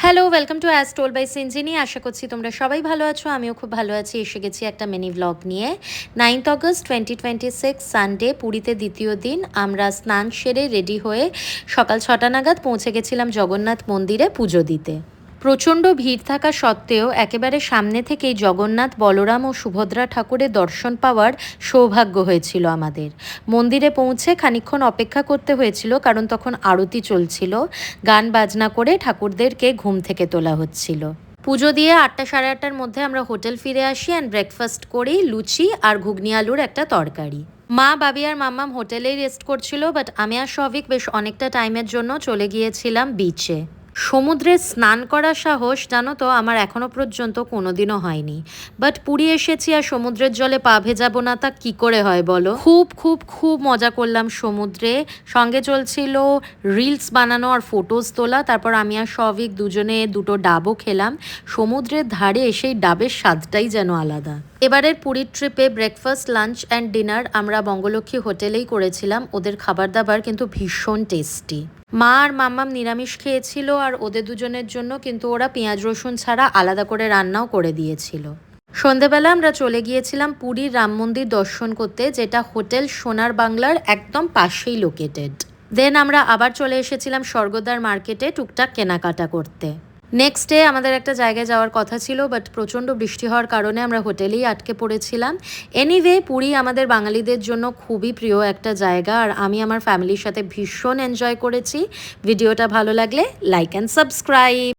Hello, welcome to as told by Sinjini. আশা করছি তোমরা সবাই ভালো আছো, আমিও খুব ভালো আছি। এসে গেছি একটা মিনি ভ্লগ নিয়ে। 9th অগস্ট 2026 সানডে, পুরীতে দ্বিতীয় দিন। আমরা স্নান সেরে রেডি হয়ে সকাল 6টা নাগাদ পৌঁছে গেছিলাম জগন্নাথ মন্দিরে পুজো দিতে। প্রচণ্ড ভিড় থাকা সত্ত্বেও একেবারে সামনে থেকেই জগন্নাথ, বলরাম ও সুভদ্রা ঠাকুরের দর্শন পাওয়ার সৌভাগ্য হয়েছিল আমাদের। মন্দিরে পৌঁছে খানিকক্ষণ অপেক্ষা করতে হয়েছিল, কারণ তখন আরতি চলছিল। গান বাজনা করে ঠাকুরদেরকে ঘুম থেকে তোলা হচ্ছিল। পুজো দিয়ে 8টা সাড়ে 8টার মধ্যে আমরা হোটেল ফিরে আসি অ্যান্ড ব্রেকফাস্ট করি লুচি আর ঘুগনি আলুর একটা তরকারি। মা, বাবি আর মাম্মাম হোটেলেই রেস্ট করছিল, বাট আমি আর শফিক বেশ অনেকটা টাইমের জন্য চলে গিয়েছিলাম বিচে। সমুদ্রে স্নান করার সাহস জানো তো আমার এখনো পর্যন্ত কোনোদিনও হয়নি, বাট পুরী এসেছি আর সমুদ্রের জলে পা ভেজাবো না তা কি করে হয় বলো। খুব খুব খুব মজা করলাম সমুদ্রে। সঙ্গে চলছিল রিলস বানানো আর ফটোজ তোলা। তারপর আমি আর শফিক দুজনে দুটো ডাবও খেলাম। সমুদ্রের ধারে সেই ডাবের স্বাদটাই যেন আলাদা। এবারের পুরীর ট্রিপে ব্রেকফাস্ট, লাঞ্চ অ্যান্ড ডিনার আমরা বঙ্গলক্ষ্মী হোটেলেই করেছিলাম। ওদের খাবার দাবার কিন্তু ভীষণ টেস্টি। মা আর মাম্মাম নিরামিষ খেয়েছিল, আর ওদের দুজনের জন্য কিন্তু ওরা পেঁয়াজ রসুন ছাড়া আলাদা করে রান্নাও করে দিয়েছিল। সন্ধেবেলা আমরা চলে গিয়েছিলাম পুরীর রাম মন্দির দর্শন করতে, যেটা হোটেল সোনার বাংলার একদম পাশেই লোকেটেড। দেন আমরা আবার চলে এসেছিলাম স্বর্গদ্বার মার্কেটে টুকটাক কেনাকাটা করতে। নেক্সট ডে আমাদের একটা জায়গায় যাওয়ার কথা ছিল, বাট প্রচণ্ড বৃষ্টি হওয়ার কারণে আমরা হোটেলেই আটকে পড়েছিলাম। এনিওয়ে, পুরী আমাদের বাঙালিদের জন্য খুবই প্রিয় একটা জায়গা, আর আমি আমার ফ্যামিলির সাথে ভীষণ এনজয় করেছি। ভিডিওটা ভালো লাগলে লাইক অ্যান্ড সাবস্ক্রাইব।